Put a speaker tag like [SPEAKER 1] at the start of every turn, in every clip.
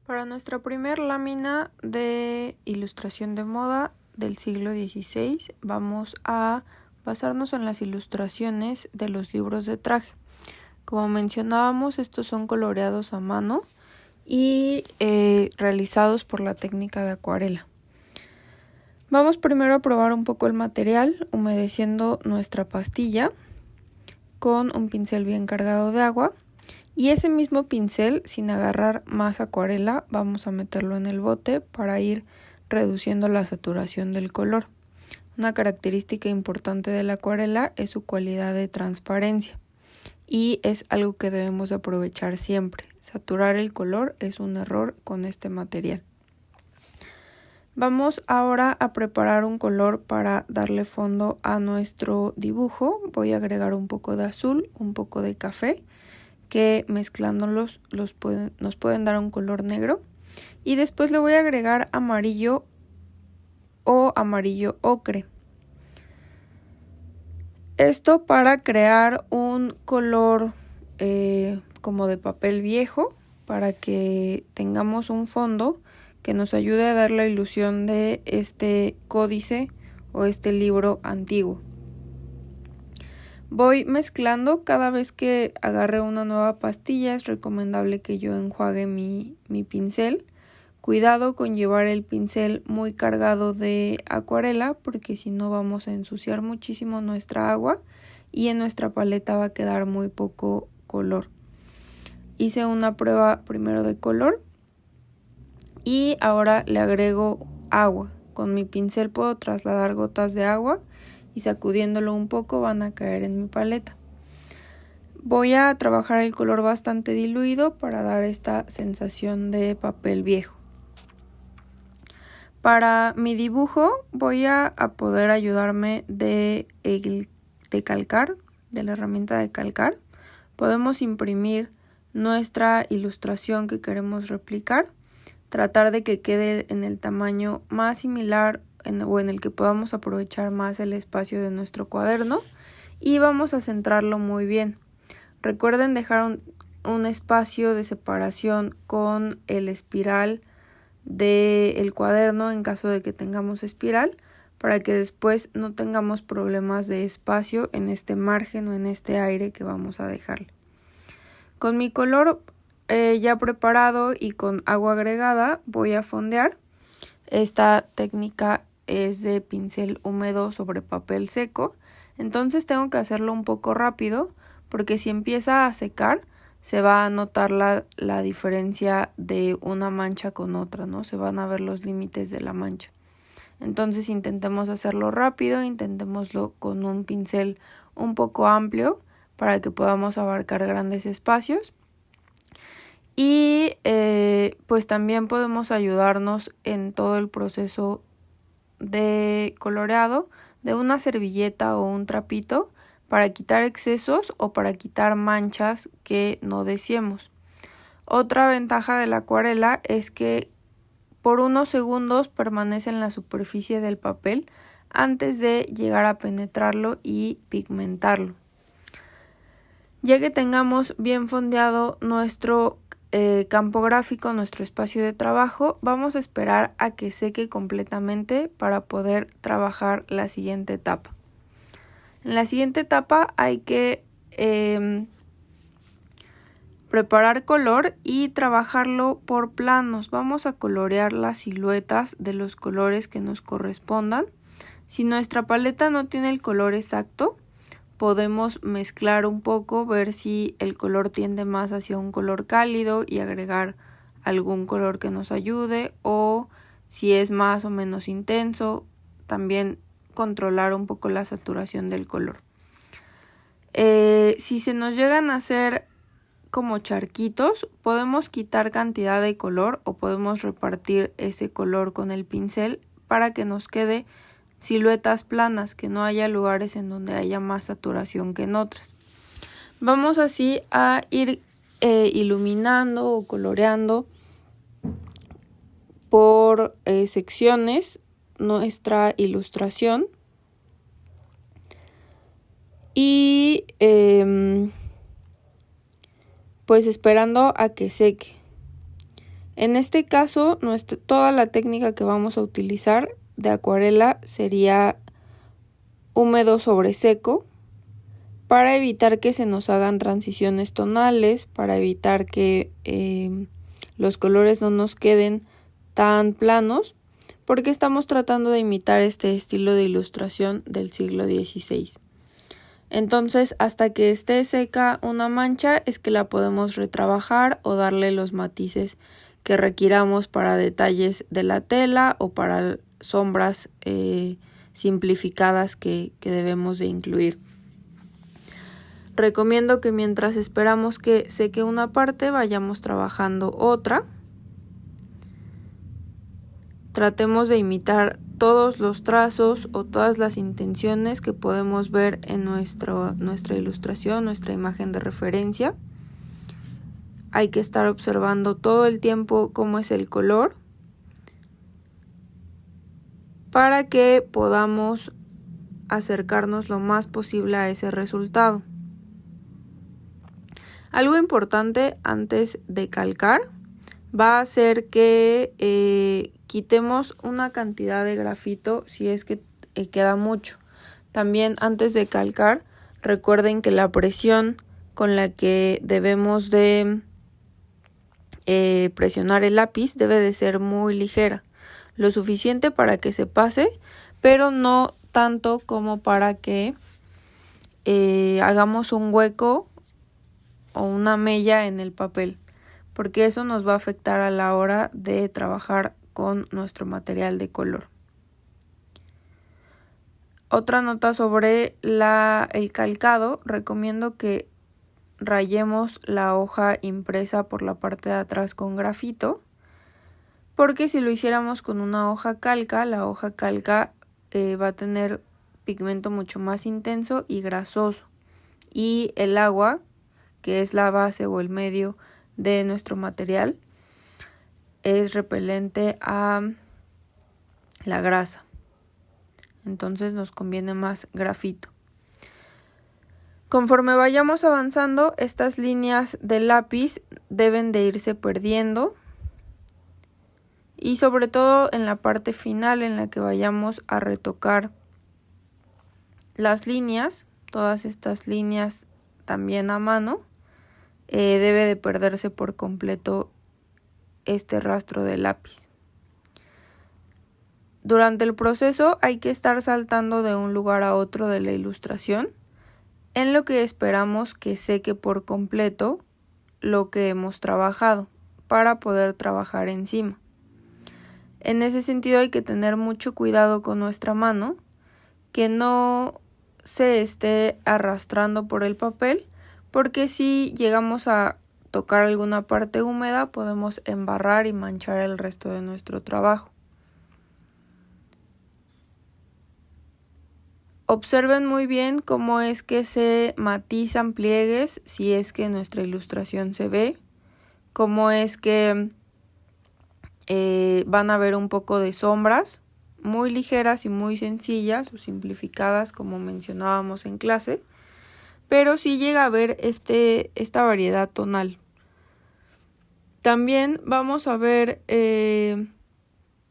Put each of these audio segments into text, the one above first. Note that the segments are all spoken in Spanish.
[SPEAKER 1] Para nuestra primer lámina de ilustración de moda del siglo XVI, vamos a basarnos en las ilustraciones de los libros de traje. Como mencionábamos, estos son coloreados a mano y realizados por la técnica de acuarela. Vamos primero a probar un poco el material, humedeciendo nuestra pastilla con un pincel bien cargado de agua. Y ese mismo pincel, sin agarrar más acuarela, vamos a meterlo en el bote para ir reduciendo la saturación del color. Una característica importante de la acuarela es su cualidad de transparencia y es algo que debemos de aprovechar siempre. Saturar el color es un error con este material. Vamos ahora a preparar un color para darle fondo a nuestro dibujo. Voy a agregar un poco de azul, un poco de café, que mezclándolos nos pueden dar un color negro, y después le voy a agregar amarillo o amarillo ocre. Esto para crear un color como de papel viejo, para que tengamos un fondo que nos ayude a dar la ilusión de este códice o este libro antiguo. Voy mezclando. Cada vez que agarre una nueva pastilla es recomendable que yo enjuague mi pincel. Cuidado con llevar el pincel muy cargado de acuarela, porque si no vamos a ensuciar muchísimo nuestra agua y en nuestra paleta va a quedar muy poco color. Hice una prueba primero de color y ahora le agrego agua. Con mi pincel puedo trasladar gotas de agua y sacudiéndolo un poco van a caer en mi paleta. Voy a trabajar el color bastante diluido para dar esta sensación de papel viejo. Para mi dibujo voy a poder ayudarme de calcar, de la herramienta de calcar. Podemos imprimir nuestra ilustración que queremos replicar, tratar de que quede en el tamaño más similar o en el que podamos aprovechar más el espacio de nuestro cuaderno, y vamos a centrarlo muy bien. Recuerden dejar un espacio de separación con el espiral del cuaderno en caso de que tengamos espiral, para que después no tengamos problemas de espacio en este margen o en este aire que vamos a dejarle. Con mi color ya preparado y con agua agregada voy a fondear. Esta técnica es de pincel húmedo sobre papel seco, entonces tengo que hacerlo un poco rápido, porque si empieza a secar se va a notar la diferencia de una mancha con otra, ¿no? Se van a ver los límites de la mancha. Entonces intentemos hacerlo rápido, intentémoslo con un pincel un poco amplio para que podamos abarcar grandes espacios. Y pues también podemos ayudarnos en todo el proceso de coloreado de una servilleta o un trapito para quitar excesos o para quitar manchas que no deseemos. Otra ventaja de la acuarela es que por unos segundos permanece en la superficie del papel antes de llegar a penetrarlo y pigmentarlo. Ya que tengamos bien fondeado nuestro campo gráfico, nuestro espacio de trabajo, vamos a esperar a que seque completamente para poder trabajar la siguiente etapa. En la siguiente etapa hay que preparar color y trabajarlo por planos. Vamos a colorear las siluetas de los colores que nos correspondan. Si nuestra paleta no tiene el color exacto, podemos mezclar un poco, ver si el color tiende más hacia un color cálido y agregar algún color que nos ayude, o si es más o menos intenso, también controlar un poco la saturación del color. Si se nos llegan a hacer como charquitos, podemos quitar cantidad de color o podemos repartir ese color con el pincel para que nos quede siluetas planas, que no haya lugares en donde haya más saturación que en otras. Vamos así a ir iluminando o coloreando por secciones nuestra ilustración y pues esperando a que seque. En este caso, toda la técnica que vamos a utilizar de acuarela sería húmedo sobre seco, para evitar que se nos hagan transiciones tonales, para evitar que los colores no nos queden tan planos, porque estamos tratando de imitar este estilo de ilustración del siglo XVI. Entonces, hasta que esté seca una mancha es que la podemos retrabajar o darle los matices que requiramos para detalles de la tela o para sombras simplificadas que debemos de incluir. Recomiendo que mientras esperamos que seque una parte, vayamos trabajando otra. Tratemos de imitar todos los trazos o todas las intenciones que podemos ver en nuestra ilustración, nuestra imagen de referencia. Hay que estar observando todo el tiempo cómo es el color para que podamos acercarnos lo más posible a ese resultado. Algo importante antes de calcar va a ser que quitemos una cantidad de grafito si es que queda mucho. También antes de calcar, recuerden que la presión con la que debemos de presionar el lápiz debe de ser muy ligera, lo suficiente para que se pase, pero no tanto como para que hagamos un hueco o una mella en el papel, porque eso nos va a afectar a la hora de trabajar con nuestro material de color. Otra nota sobre el calcado: recomiendo que rayemos la hoja impresa por la parte de atrás con grafito, porque si lo hiciéramos con una hoja calca, la hoja calca va a tener pigmento mucho más intenso y grasoso, y el agua, que es la base o el medio de nuestro material, es repelente a la grasa. Entonces nos conviene más grafito. Conforme vayamos avanzando, estas líneas de lápiz deben de irse perdiendo, y sobre todo en la parte final en la que vayamos a retocar las líneas, todas estas líneas también a mano, debe de perderse por completo este rastro de lápiz. Durante el proceso hay que estar saltando de un lugar a otro de la ilustración, en lo que esperamos que seque por completo lo que hemos trabajado para poder trabajar encima. En ese sentido hay que tener mucho cuidado con nuestra mano, que no se esté arrastrando por el papel, porque si llegamos a tocar alguna parte húmeda podemos embarrar y manchar el resto de nuestro trabajo. Observen muy bien cómo es que se matizan pliegues si es que nuestra ilustración se ve, cómo es que van a ver un poco de sombras muy ligeras y muy sencillas o simplificadas, como mencionábamos en clase, pero sí llega a ver esta variedad tonal. También vamos a ver que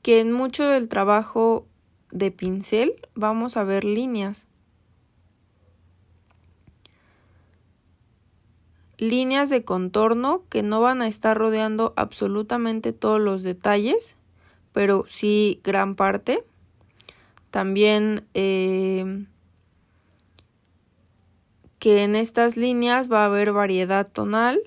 [SPEAKER 1] en mucho del trabajo de pincel vamos a ver líneas de contorno que no van a estar rodeando absolutamente todos los detalles, pero sí gran parte. También que en estas líneas va a haber variedad tonal,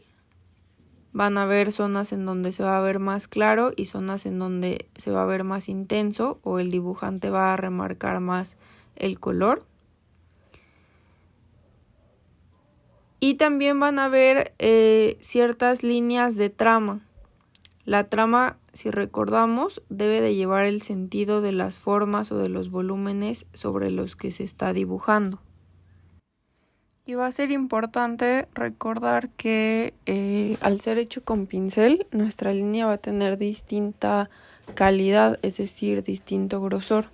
[SPEAKER 1] van a haber zonas en donde se va a ver más claro y zonas en donde se va a ver más intenso o el dibujante va a remarcar más el color. Y también van a ver ciertas líneas de trama. La trama, si recordamos, debe de llevar el sentido de las formas o de los volúmenes sobre los que se está dibujando. Y va a ser importante recordar que al ser hecho con pincel, nuestra línea va a tener distinta calidad, es decir, distinto grosor.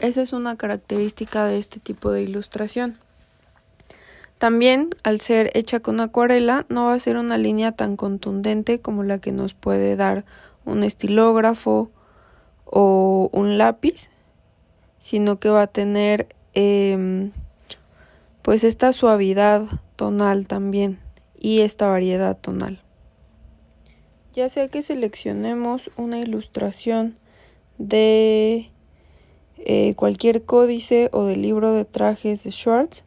[SPEAKER 1] Esa es una característica de este tipo de ilustración. También, al ser hecha con acuarela, no va a ser una línea tan contundente como la que nos puede dar un estilógrafo o un lápiz, sino que va a tener pues esta suavidad tonal también y esta variedad tonal. Ya sea que seleccionemos una ilustración de cualquier códice o del libro de trajes de Schwartz,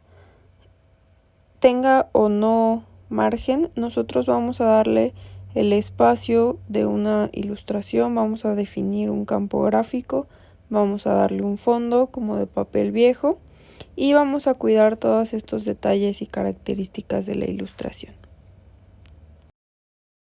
[SPEAKER 1] tenga o no margen, nosotros vamos a darle el espacio de una ilustración, vamos a definir un campo gráfico, vamos a darle un fondo como de papel viejo y vamos a cuidar todos estos detalles y características de la ilustración.